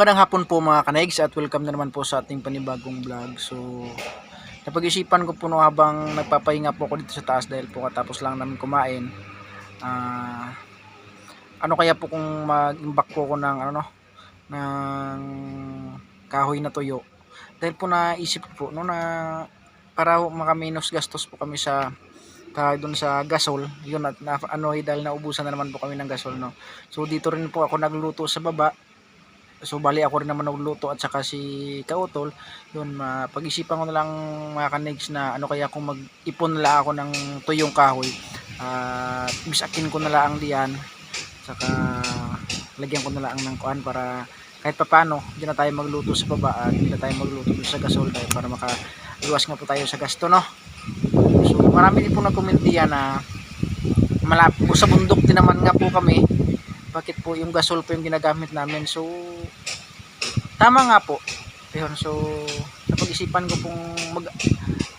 Magandang hapon po mga kanegs at welcome na naman po sa ating panibagong vlog. So, napag-isipan ko po no, habang nagpapahinga po ako dito sa taas dahil po katapos lang namin kumain. Ano kaya po kung mag-imbak po ako ng ng kahoy na tuyo. Dahil po naisip ko po no na para makaminos gastos po kami sa doon sa gasol. Yun at dahil naubusan na naman po kami ng gasol no. So dito rin po ako nagluluto sa baba. So bali ako rin naman nagluto at saka si Kautol. Yun, pag-isipan ko na lang mga kanegs na ano kaya kung mag-ipon na ako ng tuyong kahoy. Bisakin ko na lang diyan. Saka lagyan ko na lang ng kuan para kahit papaano hindi na tayo magluto sa baba at hindi na tayo magluto sa gasol tayo para makaluwas nga po tayo sa gasto no. So marami din po nag-comment diyan na malapit po sa bundok din naman nga po kami. Bakit po yung gasol po yung ginagamit namin? So tama nga po yun. So napag-isipan ko pong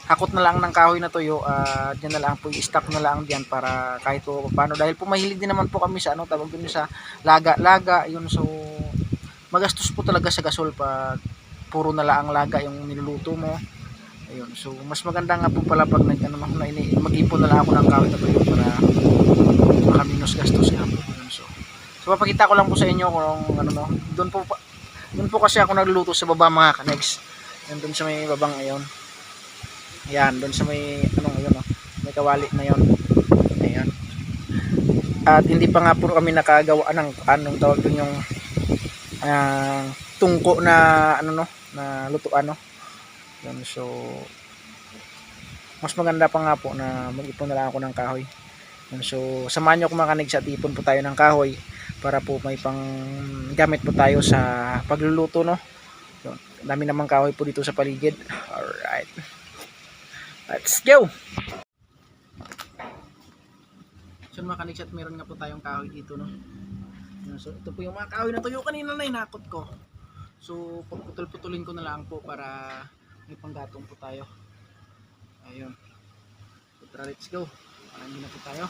hakot na lang ng kahoy na tuyo at yan na lang po i-stop na lang diyan para kahit po paano dahil po mahilig din naman po kami sa tawag dun sa laga yun. So magastos po talaga sa gasol pag puro na lang laga yung niluluto mo. Ayun, so mas maganda nga po pala pag mag-ipon na lang ako ng kahoy na tuyo para makaminos gastos nga po. So papakita ko lang po sa inyo kung doon po kasi ako nagluluto sa baba mga kanegs. Doon sa may babang ayon. Ayan, doon sa may may kawali na yon. Ayan. At hindi pa nga po kami nakagawa ng anong tawag doon yung tungko na na lutuan no. Yan, so mas maganda pa nga po na mag-ipon na lang ako ng kahoy. Yan, so samahan niyo ako mga kanegs at ipon po tayo ng kahoy para po may pang gamit po tayo sa pagluluto no. Yun, dami namang kahoy po dito sa paligid. Alright, let's go. So mga kanegs, at meron nga po tayong kahoy dito no. Yun, so ito po yung mga kahoy na tuyo kanina na inakot ko. So putol-putulin ko na lang po para may panggatong po tayo. Ayun, so let's go. Hindi na po tayo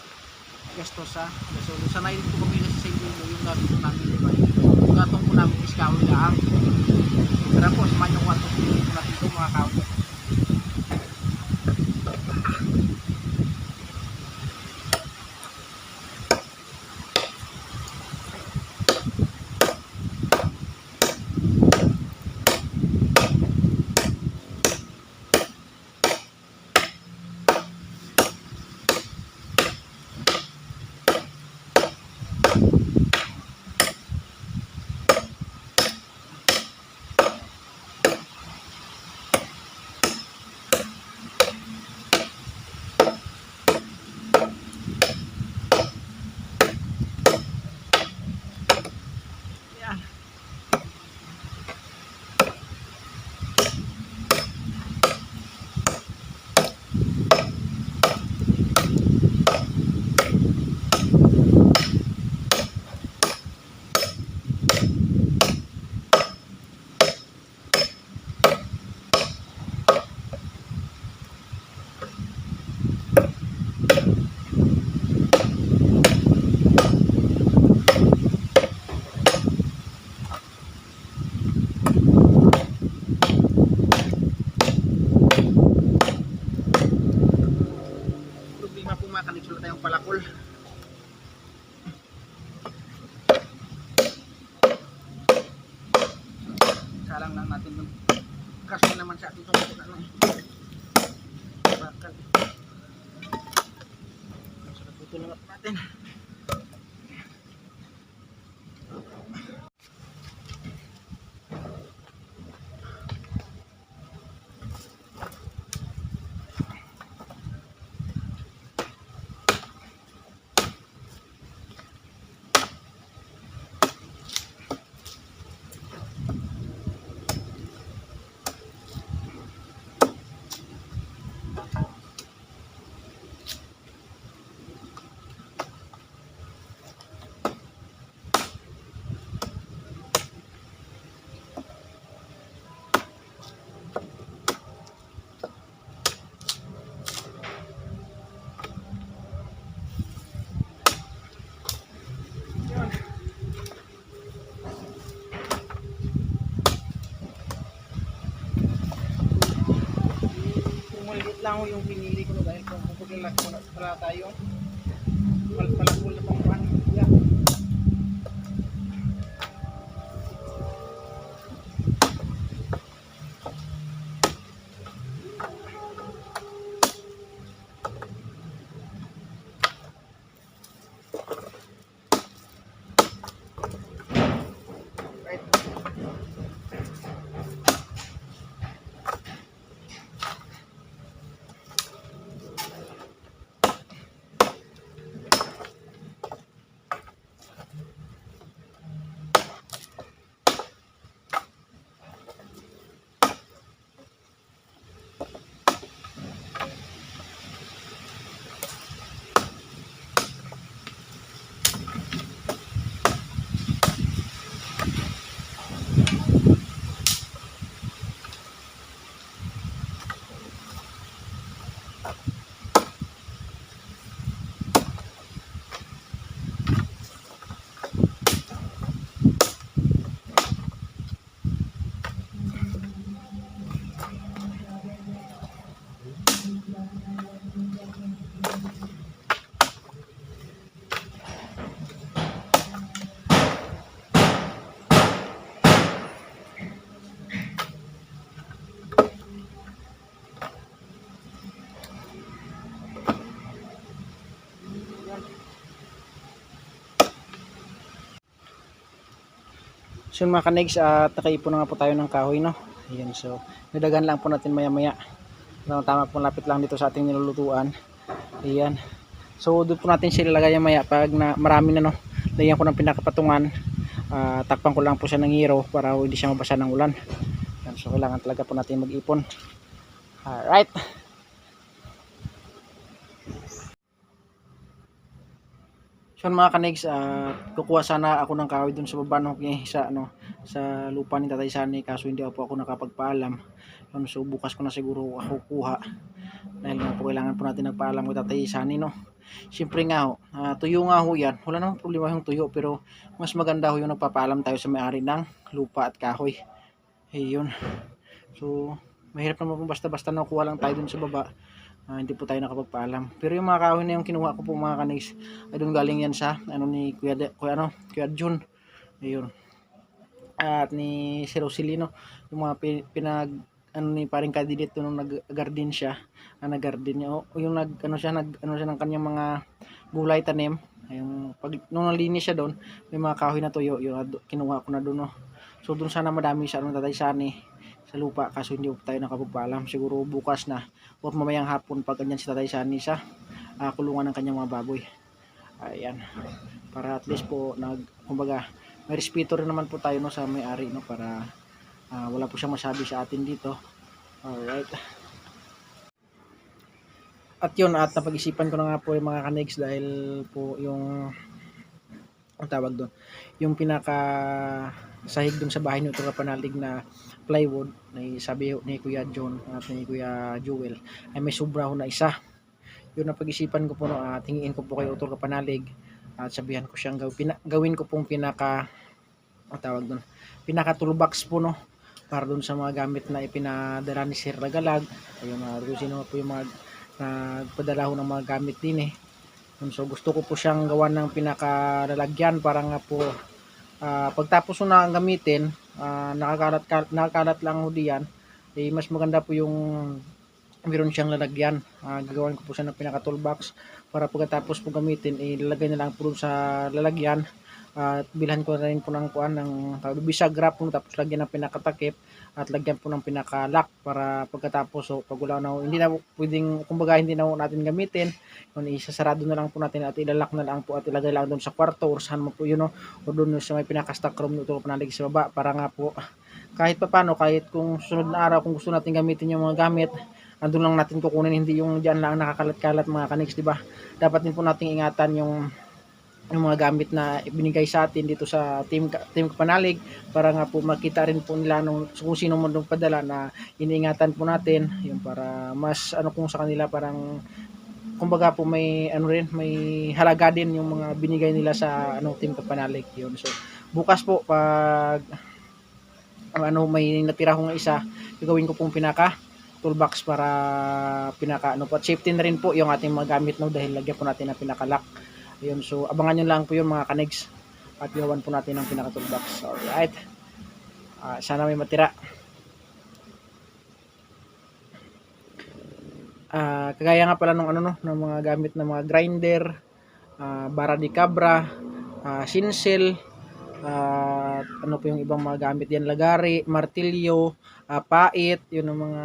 gasto sa gasol. Sanay rin po kami sa same yung gamit po namin, diba? Yung gatong po namin is kahoy lang. Tara po, samahan yung watong po natin ito mga kahoy. Problema po mga kanegs, wala tayong palakol. Salang lang natin dun kasi naman sa ating tungkol bakal. So naputulungan natin. lang ho yung pinili ko, no, dahil kung paglalaki ko na pala tayo, palakul na pang yeah. So mga kanegs, nakaipon na nga po tayo ng kahoy, no? Ayan, so nidagan lang po natin maya maya. Tama po, lapit lang dito sa ating nilulutuan. Ayan, so doon po natin sila lagay maya pag na, marami na, no? Lagyan ko ng pinakapatungan, takpan ko lang po siya ng hero para hindi siya mabasa ng ulan. Ayan, so kailangan talaga po natin mag-ipon. Alright, so mga kanegs, kukuha sana ako ng kahoy dun sa baba, no, sa lupa ni Tatay Sani, kaso hindi po ako nakapagpaalam. So bukas ko na siguro ako kuha, dahil nga po kailangan po natin nagpaalam kay Tatay Sani, no. Siyempre nga ho, tuyo nga ho yan, wala namang problema yung tuyo, pero mas maganda ho yung nagpapaalam tayo sa may-ari ng lupa at kahoy. Ayun, so mahirap naman po basta-basta nakuha lang tayo dun sa baba. Hindi po tayo nakapagpaalam. Pero yung mga kahoy na yung kinuha ko po mga kanegs, ay doon galing yan sa ni Kuya Jun. Ayun. At ni si Rosilino, yung mga ni paring candidate nung nag-garden siya, nag-garden niya o yung siya ng kanyang mga gulay tanim. Yung pag nung nalinis siya doon, may mga kahoy na tuyo, yung kinuha ko na doon, no. So doon sana madami sa Tatay Sani sa lupa, kaso hindi tayo nakapagpaalam. Siguro bukas na o mamayang hapon pag ganyan si Tatay Sani sa kulungan ng kanyang mga baboy. Ayan, para at least po kumbaga may respeto rin naman po tayo, no, sa may-ari, no, para wala po siyang masabi sa atin dito. Alright, at yun, at napag-isipan ko na nga po yung mga kanegs, dahil po yung ang tawag doon, yung pinaka sahig dun sa bahay ni Utol Kapanalig na plywood, na sabi ni Kuya John at ni Kuya Joel ay may sobra ho na isa. Yun ang pag-isipan ko po, no, tingin ko po kay Utol Kapanalig at sabihan ko siyang gawin ko pong pinaka ang tawag doon, pinaka toolbox po, no, para doon sa mga gamit na ipinadala ni Sir Lagalag. Ayun, sino po yung mga nagpadala ho ng mga gamit din eh. So gusto ko po siyang gawa ng pinakalalagyan para nga po pagtapos na gamitin, nakakalat lang ho diyan, mas maganda po yung meron siyang lalagyan. Gagawin ko po siya ng pinaka toolbox para pagkatapos po gamitin, ilalagay na lang po sa lalagyan. At bilhan ko na rin po ng bisag wrap po, tapos lagyan ng pinakatakip at lagyan po ng pinaka-lock para pagkatapos pag wala na hindi na pwedeng, kumbaga hindi na natin gamitin, yun, isasarado na lang po natin at ilalak na lang po at ilagay lang doon sa kwarto or saan mo po yun, o doon sa may pinaka-stock room nito panalig sa baba, para nga po kahit paano, kahit kung sunod na araw kung gusto natin gamitin yung mga gamit, andun lang natin kukunin, hindi yung diyan lang nakakalat-kalat mga kaniks, di ba? Dapat din po nating ingatan yung mga gamit na binigay sa atin dito sa team Kapanalig, para nga po makita rin po nila kung sino man nung padala na iniingatan po natin, yun, para mas kung sa kanila parang kumbaga po may may halaga din yung mga binigay nila sa team Kapanalig. Yun, so bukas po pag may natira kong isa, gagawin ko pong pinaka toolbox para pinaka ano po, at safety na rin po yung ating magamit, no, dahil lagyan po natin ng pinaka-lock. Ayun, so abangan nyo lang po yun mga kanegs, at gawan po natin ng pinaka toolbox. Alright, sana may matira. Kagaya nga pala ng ano, no, ng mga gamit ng mga grinder, bara de cabra, sinsel, ano po yung ibang mga gamit yan, lagari, martilyo, pait, yun ang mga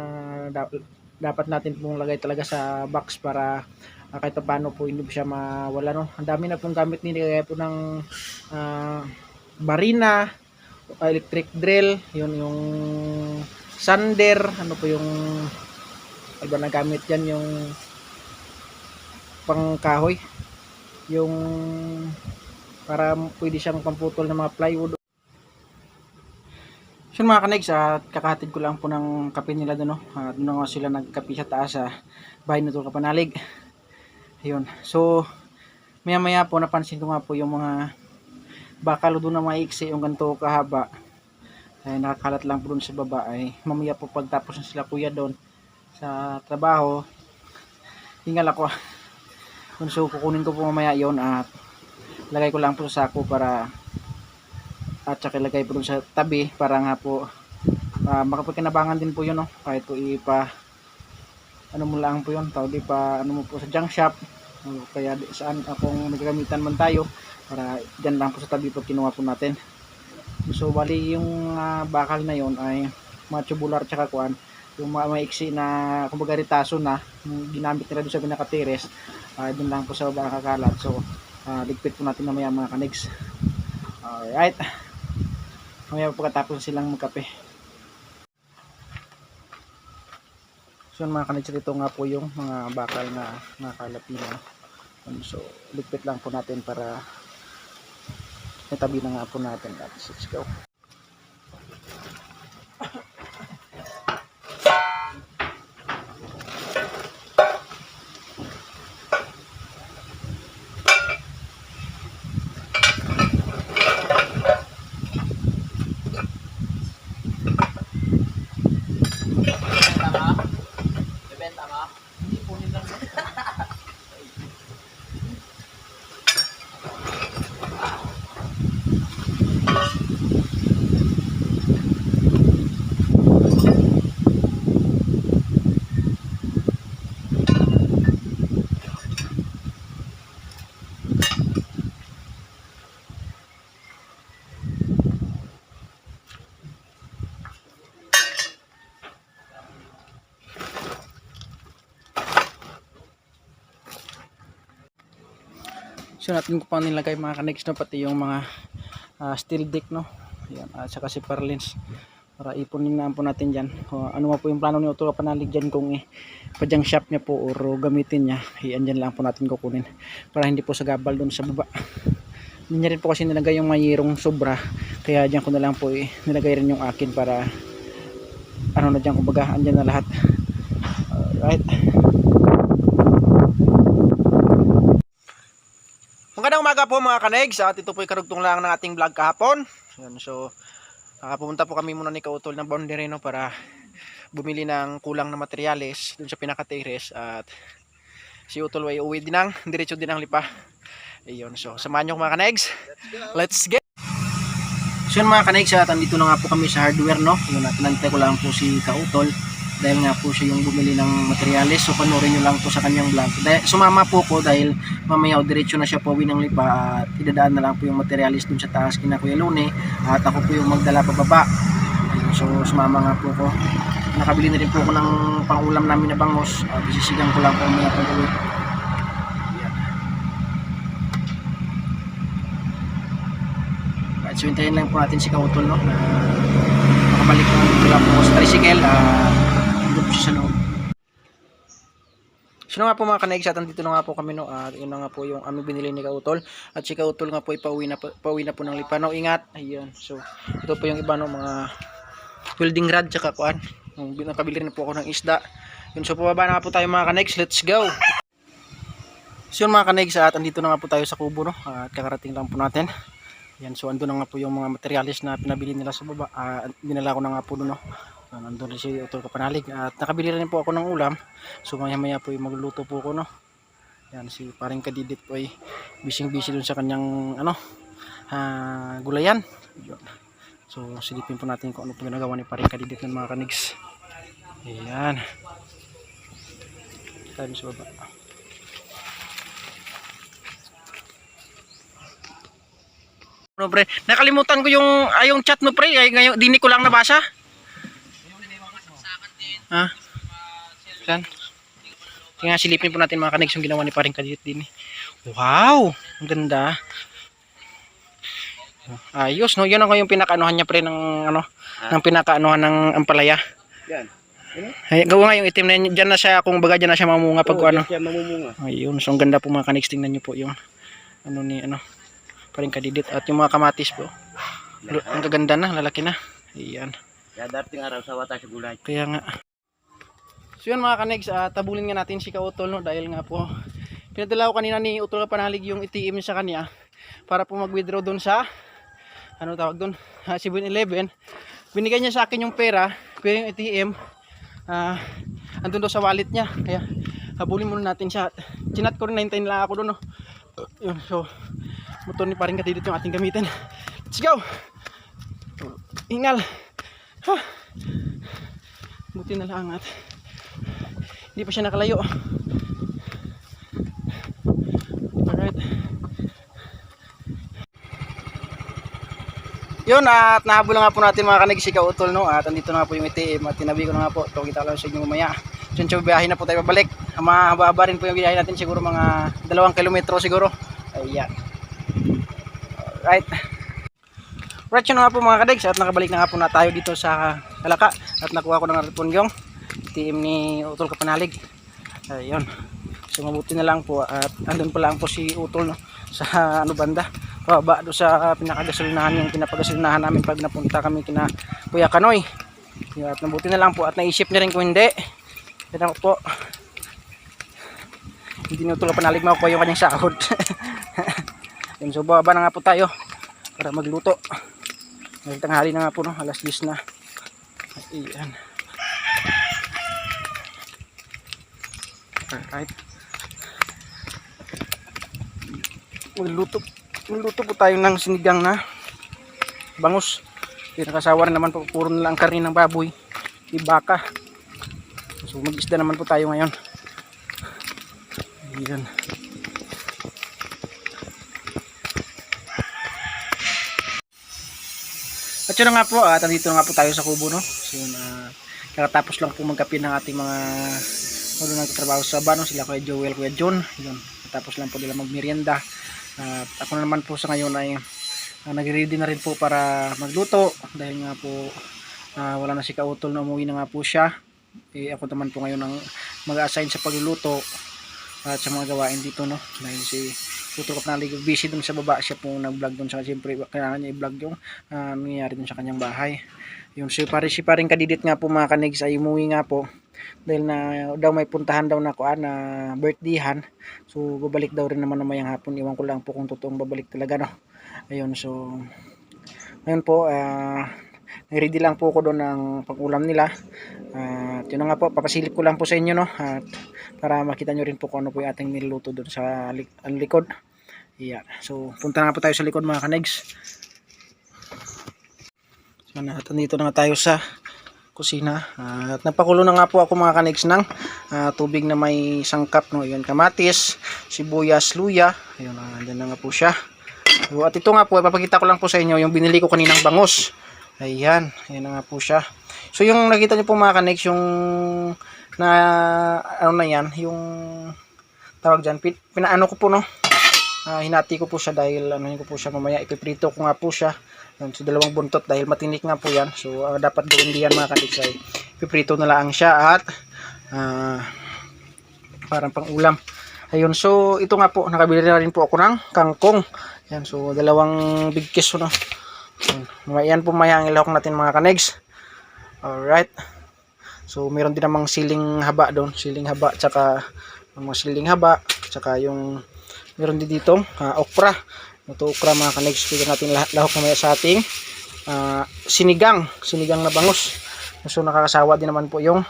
dapat natin pong lagay talaga sa box para kahit paano po hindi po siya mawala, no. Ang dami na pong gamit nila, kaya po ng barina, electric drill, yun yung sander, ano po yung iba na gamit yan, yung pangkahoy, yung para pwede siyang pamputol ng mga plywood. So mga kanegs, at kakahatid ko lang po ng kape nila doon, no? Doon nga sila nagkape sa taas sa bahay na Tol Kapanalig. Ayun, so maya maya po napansin ko nga po yung mga bakal doon na maiksi, yung ganito kahaba, ay nakakalat lang po doon sa baba. Ay mamaya po pagtapos na sila kuya doon sa trabaho, hingal ako. So kukunin ko po mamaya yon, at lagay ko lang po sa sako para, at saka lagay po sa tabi para nga po makapagkinabangan din po yun, no? Kahit po ipa ano mo lang po yun, tawag pa ano mo po sa junk shop, kaya saan akong nagagamitan man tayo, para dyan lang po sa tabi pag kinuha po natin. So bali yung bakal na yon ay mga tubular tsaka kuan, yung mga maiksi na kumbaga ritaso na ginamit nila doon sa pinaka-terrace, doon lang po sa baba nakakalat. So ligpit po natin na maya mga kanegs. Alright, mamaya pagkatapos silang magkape. So mga kanegs, ito nga po yung mga bakal na nakalat nila. So ligpit lang po natin para natabi na nga po natin. Let's go. So natin ko pa nilagay mga kanegs, no, pati yung mga steel deck, no. Ayan, at saka si purlins para ipunin na po natin dyan. Ano nga po yung plano ni Tol Kapanalig dyan, kung padyang shop niya po or gamitin niya, andyan lang po natin kukunin para hindi po sa gabal doon sa baba. Hindi niya rin po kasi nilagay yung mayroong sobra, kaya dyan ko na lang po nilagay rin yung akin para ano na dyan, kumbaga andyan na lahat. Alright, magandang umaga po mga kanegs, at ito po ay karugtong lang ng ating vlog kahapon. So pumunta po kami muna ni Kautol ng boundary, no, para bumili ng kulang na materyales dun sa pinaka-terrace, at si Utol ay uwi din ng diretso din ang lipa. Ayun, so samahan nyo mga kanegs, let's get. So yun mga kanegs, at andito na nga po kami sa hardware, no. Yun, at nantay ko lang po si Kautol dahil nga po siya yung bumili ng materyales. So panoorin nyo lang po sa kanyang vlog. Sumama po ko dahil mamaya diretso na siya po uwi ng lipa, at idadaan na lang po yung materyales dun sa taas kina Kuya Lune, at ako po yung magdala pababa. So sumama nga po ko. Nakabili na rin po ako ng pangulam namin na bangus, at isisigang ko lang po mamaya pag uwi. So hintayin lang po natin si Kautol, no, na makabalik lang po sa tricycle. Doon siya sa loob. So nga po mga kanegs, at dito na nga po kami, no, at yun na nga po yung aming binili ni Kautol, at si Kautol nga po ay pauwi na po ng lipa, no. Ingat, ayun. So ito po yung iba, no, mga welding rod tsaka kuan, yung nakabili rin po ako ng isda. Yun, so pababa na nga po tayo mga kanegs, let's go. So yun mga kanegs, at andito na nga po tayo sa kubo, no, at kakarating lang po natin. Yan, so ando na nga po yung mga materials na pinabili nila sa baba. Dinala ko na nga po doon, no. Nandun rin si Utol Kapanalig at nakabili rin po ako ng ulam. So maya maya po yung magluluto po ko, no. Yan, si paring Kadidit po ay busy dun sa kanyang gulayan. Yun. So silipin po natin kung ano po ginagawa ni paring Kadidit ng mga kanigs. Ayan, tayo sa baba. No, pre, nakalimutan ko yung chat mo, pre. Ay, ngayon dini ko lang nabasa. Ha? Saan? Tingnan, silipin po natin mga kanigs yung ginawa ni paring Kadidit din. Wow, ang ganda. Ayos, no? Yun ang yung pinakaanuhan niya, pre, ng ng pinakaanuhan ng ampalaya. Yan. Ay, gawa nga yung itim na yun. Diyan na siya, kung baga diyan na siya mamunga pag ano. Siya mamumunga. Ayun, so ang ganda po mga kanigs. Tingnan niyo po yung paring Kadidit at yung mga kamatis po. Ang kaganda na, lalaki na. Ayan. Kaya darating araw sa wata sa gulay. Kaya nga. So yun mga kanigs, tabulin nga natin si Kautol, no, dahil nga po pinadala ko kanina ni Utol Kapanalig yung ATM niya sa kanya para po mag-withdraw doon sa tawag doon, 7-Eleven. Binigay niya sa akin yung pera, pero yung ATM andun daw sa wallet niya. Kaya habulin muna natin siya. Chinat ko rin, 9 lang ako doon, no. Yun, so motor ni paring Kadidit yung ating gamitin. Let's go. Ingal. Buti na lang at hindi pa siya nakalayo. Alright. Yun, at nahabol na nga po natin mga kanigs si Kautol, no. At andito na nga po yung ATM at tinabi ko na nga po. Ito, kita ko lang sa inyo mamaya. Diyan biyahe na po tayo pabalik. Mahaba rin po yung biyahe natin, siguro mga 2 kilometro siguro. Ayan. Alright. Right, yun nga po mga kadigs, at nakabalik na nga po na tayo dito sa Kalaka at nakuha ko na nga po yung team ni Utol Kapanalig. Ayun, so mabuti na lang po at andun pa lang po si Utol, no, sa banda pababa do sa pinakagasolinahan, yung pinapagasolinahan namin pag napunta kami kina Kuya Kanoy. At mabuti na lang po at naisip niya rin kung hindi. Yan po, hindi ni Utol Kapanalig makukuha yung kanyang sahod. Yun, so bababa na nga po tayo para magluto. Tanghali na nga po, no, alas 10 na. Ayan. Alright. Magluto po tayo ng sinigang na bangus. Pinakasawa rin naman po, puro na lang karne ng baboy, di baka. So mag-isda naman po tayo ngayon. Ayan. At yun na nga po, nandito na nga po tayo sa kubo, no. So kakatapos lang po magkape ng ating mga nagtatrabaho sa bano, sila Kuya Joel, Kuya John. Yun, tapos lang po nila magmerienda. At ako naman po sa ngayon ay nag-ready na rin po para magluto dahil nga po wala na si Kautol, na umuwi na nga po siya. Ako naman po ngayon ang mag-assign sa pagluluto at sa mga gawain dito, no, dahil si Utol Kapanalig busy dun sa baba, siya po nag-vlog dun sa, siyempre kailangan niya i-vlog yung nangyayari dun sa kanyang bahay. Yun, so si paring Kadidit nga po mga kanigs ay umuwi nga po dahil na daw may puntahan daw na na birthdayhan. So babalik daw rin naman namayang hapon, iwan ko lang po kung totoong babalik talaga, no. Ayun, so ngayon po ready lang po ako doon ng pag-ulam nila. At yun na nga po, papasilip ko lang po sa inyo, no, at para makita nyo rin po kung ano po yung ating niluto doon sa likod. Yeah. So punta na po tayo sa likod mga kanigs. So nandito na nga tayo sa kusina. At napakulo na nga po ako mga kanigs ng tubig na may sangkap, no. Yun, kamatis, sibuyas, luya. Ayun, andyan na nga po siya. So, at ito nga po, ipapakita ko lang po sa inyo yung binili ko kaninang bangus. Ayan, ayan na nga po siya. So yung nakita nyo po mga kanigs, yung yan, yung tawag dyan, pinaano ko po, no. Hinati ko po siya dahil ko po siya mamaya, ipiprito ko nga po siya. Yun, so 2 buntot dahil matinik nga po yan. So dapat doon diyan mga kanigs ay ipiprito na lang siya at parang pang ulam. Ayun, so ito nga po, nakabili na rin po ako ng kangkong. Yan, so 2 big kiso, no. Yan po maya ang ilahok natin mga kanigs. Alright. So meron din namang siling haba doon, siling haba, tsaka mga siling haba, tsaka yung meron din dito okra. Ito okra mga kanigs, pwede natin lahok mamaya sa ating sinigang na bangus. So nakakasawa din naman po yung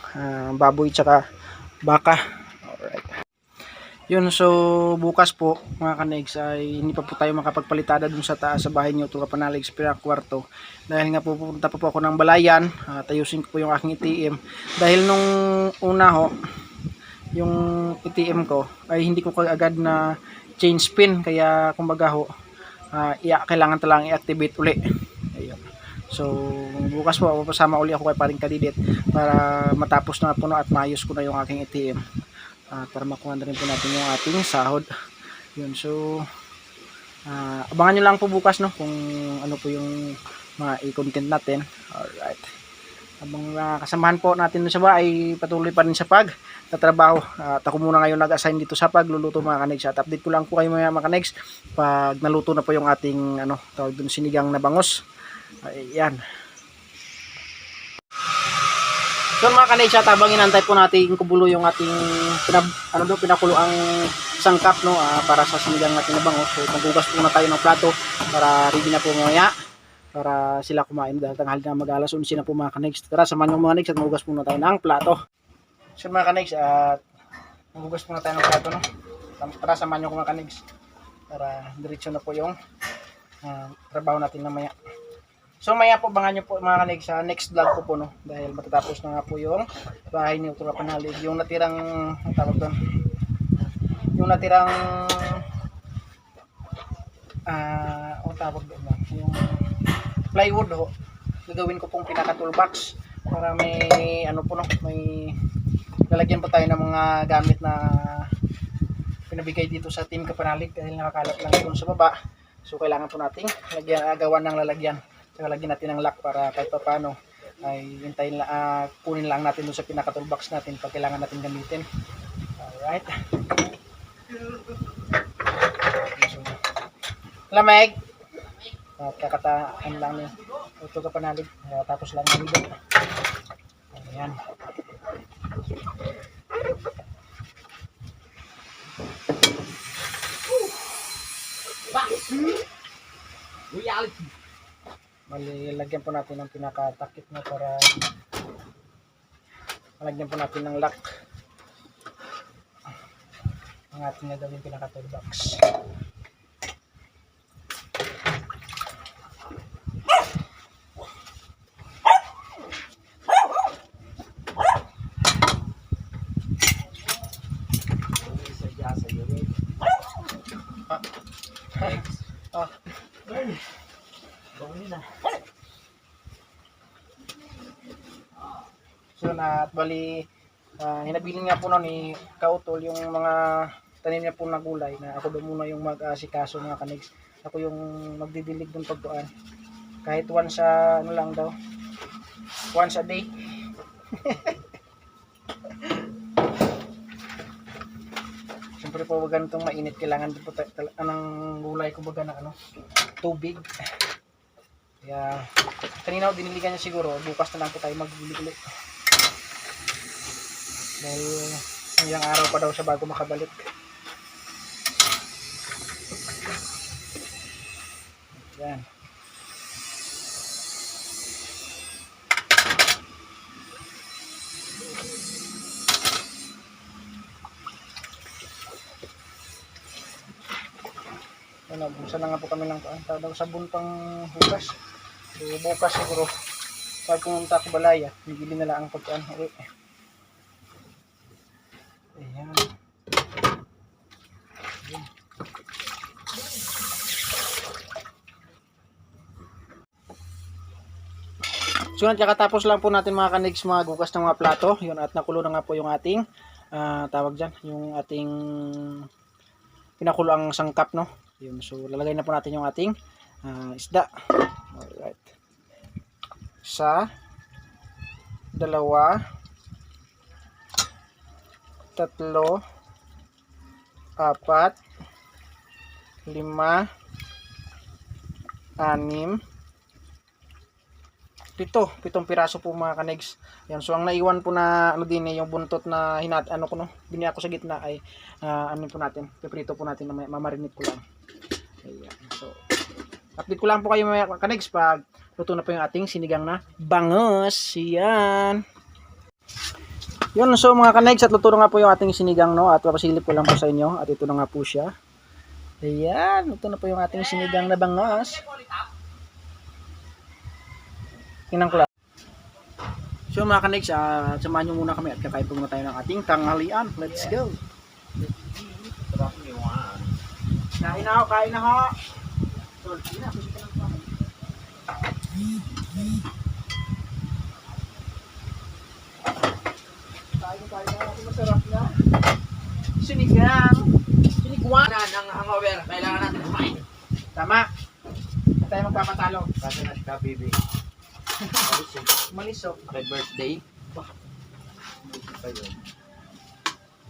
baboy tsaka baka. Alright. Yun, so bukas po mga kanegs ay hindi pa po tayo makapagpalitada dun sa taas sa bahay niyo Tuga Panalig sa pinakakwarto dahil nga pupunta pa po ako ng balayan at ayusin ko po yung aking ATM dahil nung una ho yung ATM ko ay hindi ko agad na change pin kaya kumbaga ho kailangan talang i-activate uli. Ayun. So bukas po papasama uli ako kay Paring Kadidit para matapos na po at maayos ko na yung aking ATM. Para makuha na rin po natin yung ating sahod. Yun, so abangan nyo lang po bukas no kung ano po yung mga i-content natin. Alright. Habang kasamahan po natin sa bahay, patuloy pa rin sa pagtatrabaho. At ako muna ngayon nag-assign dito sa pagluluto mga kanegs. At update ko lang po kayo mga kanegs pag naluto na po yung ating tawag dun, sinigang na bangos. Ayan. So mga kanegs, habang inantay po natin kubulo yung ating pinakulo ang sangkap no para sa sinigang natin na bangos. So maghugas po na tayo ng plato para ready na po mamaya para sila kumain dahil tanghali na mag-alas 11 na po mga kanegs. Tara samahan nyo mga kanegs at maghugas po na tayo ng plato. So mga kanegs, at maghugas po na tayo ng plato no. Tara samahan nyo mga kanegs para diretso na po yung trabaho natin mamaya. So maya po bangan nyo po mga kanegs sa next vlog ko po no dahil matatapos na nga po yung bahay ni Tuga Panalig, yung natirang tawag doon, yung natirang tawag doon ba, yung plywood ho, gagawin ko pong pinaka toolbox para may po no, may lalagyan po tayo ng mga gamit na pinabigay dito sa Team Kapanalig dahil nakakalat lang doon sa baba. So kailangan po nating gawan ng lalagyan. Saka lagyan natin ng lock para kahit pa paano ay hintayin kunin lang natin doon sa pinaka toolbox natin pag kailangan natin gamitin. Alright. So, lamig. At kakataan lang ni Tuga Panalig. Tapos lang ng video. Ayan. Reality. Malagyan po natin ng pinakatakip na para malagyan po natin ng lock ang ating gagawin pinaka toolbox. So at bali hinabilin nga po na ni Kautol yung mga tanim niya po na gulay na ako daw muna yung mag-asikaso mga kanegs. Ako yung magdidilig ng pagtuan. Kahit once lang daw. Once a day. Siyempre po wag ganitong mainit, kailangan din po ng gulay ko baga na tubig. Kaya kanina diniligan niya siguro, bukas na lang po tayo magdilig. Dahil ilang araw pa daw siya bago makabalik. Yan. Buksan na nga po kami ng sabon pang hugas. So, bukas siguro pag pumunta ko balaya, bibili na lang ang pagkaan. Ayan. So kakatapos lang po natin mga kanegs maghugas ng mga plato. Yun, at nakulo na nga po yung ating tawag dyan, yung ating pinakulo ang sangkap no. Yun, so lalagay na po natin yung ating isda. Alright. Isa, dalawa, tatlo, apat, lima, anim, pitong piraso po mga kanegs. Yan, so ang naiwan po na yung buntot na biniya ko sa gitna ay po natin, piprito po natin na mamarinate ko lang. Ayan. So update ko lang po kayo mga kanegs pag Luto na po yung ating sinigang na bangos. Yan. Yun, so mga kanegs, at luto na nga po yung ating sinigang, no? At papasilip ko lang po sa inyo. At ito na nga po siya. Ayan, luto na po yung ating sinigang na bangos. Tingnan ko lang. So mga kanegs, samahan nyo muna kami at kakain po muna tayo ng ating tanghalian. Let's go! Kain na ho, kain na ho! So, sige na, sige na po. Kain na, masarap na. Sinigang! Sinigwan! Ng hangover, kailangan natin kumain. Tama! Hindi tayo magpapatalo. Kasi na siya, baby. Malisok. Happy birthday.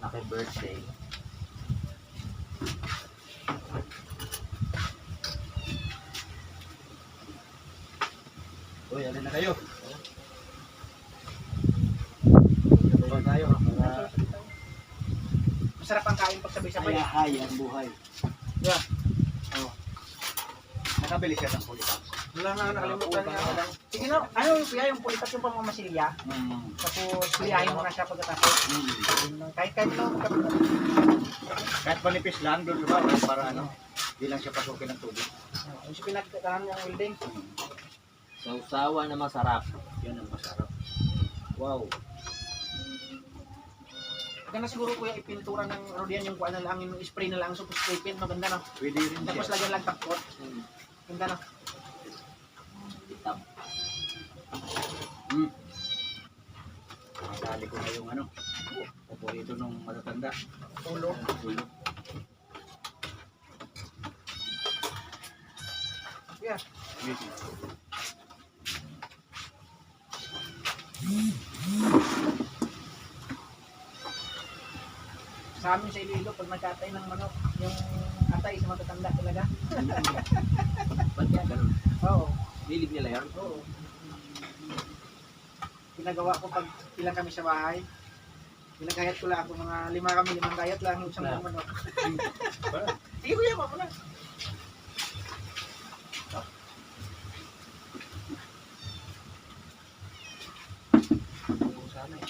Happy birthday. Uy, alin na kayo? Alin tayo. Masarap ang kain pag sabay-sabay. Ay, ang buhay. Yeah. Oh. Nakabili siya ng pulitas. Wala nga, nakalimutan niya. Sige no, ano yung kuya, yung pulitas yung pamamasilya. Tapos kuyahin mo na siya pagkatapos. Kahit no, Kahit panipis lang doon ba? Para ano, di lang siya pasukin ng tubig. yung pinagkatahan niyang welding. Sausawa na masarap. Yan ang masarap. Wow. Maganda siguro kuya ipintura ng ano diyan yung kuha na lang, yung spray na lang, so spray paint, maganda no. Pwede rin Tapos siya. lagyan lang tapot. Ganda no. Itam. Nakali ko na yung ano. Paborito nung matatanda. Tulo. Tulo. Yeah. Sa amin sa Iloilo, pag nagkatay ng manok, yung atay sa matatanda talaga. Ba't yan ganun? Oo. Hilig nila yan? Oo. Ginagawa ko pag ilang kami sa bahay. Ginagayat ko lang ako, mga 5 kami, 5 gayat lang yung isang Yeah. manok. Sige kuya, mamo na. Sana eh.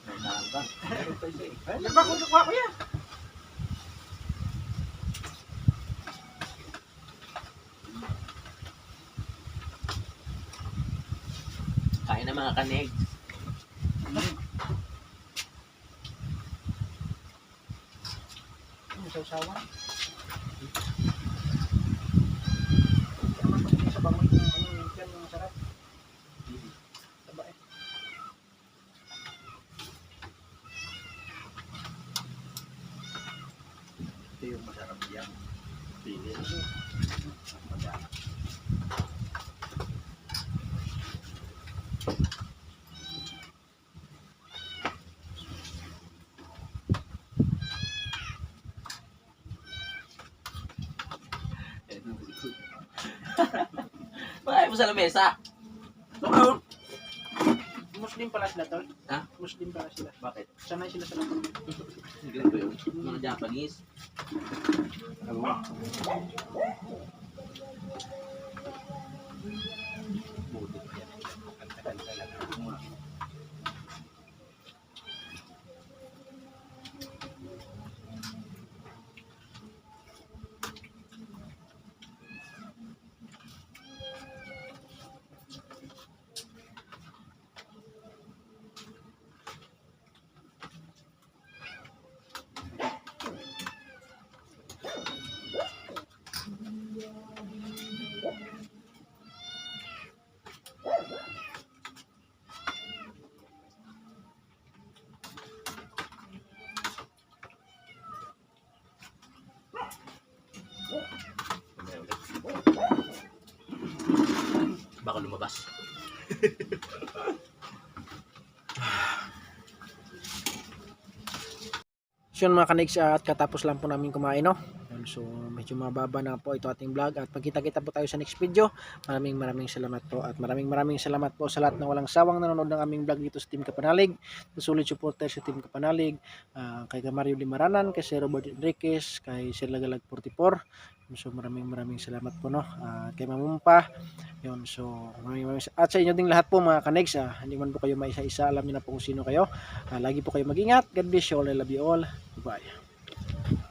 May nangka. Meron pa isa eh. Yan ba kung kukuha kuya? Kain na mga kanig. Sausawan. Sa bangon yung ano yung yan yung masarap. Taba eh. Ito yung masarap yan. Pili. Bakit mo sa lamesa? Muslim pala sila tol. Ha? Muslim pala sila. Bakit? Sanay sila sa lakon. Ganun ba yun? Mga Japanese. Buti pa yan. Ang tagal talaga. Baka lumabas. So yun mga kanigs, at katapos lang po namin kumain no. So medyo mababa na po ito ating vlog at magkita-kita po tayo sa next video. Maraming salamat po at maraming salamat po sa lahat ng walang sawang nanonood ng aming vlog dito sa Team Kapanalig, sa solid supporter sa Team Kapanalig, kay Mario Limaranan, kay Sir Robert Enriquez, kay Sir Lagalag 44. So maraming salamat po no. Kay Mamumpa. Yun, so maraming at sa inyo ding lahat po mga kanegs, hindi man po kayo maisa-isa, alam niyo na po kung sino kayo. Lagi po kayo mag-ingat. God bless you all. I love you all. Bye.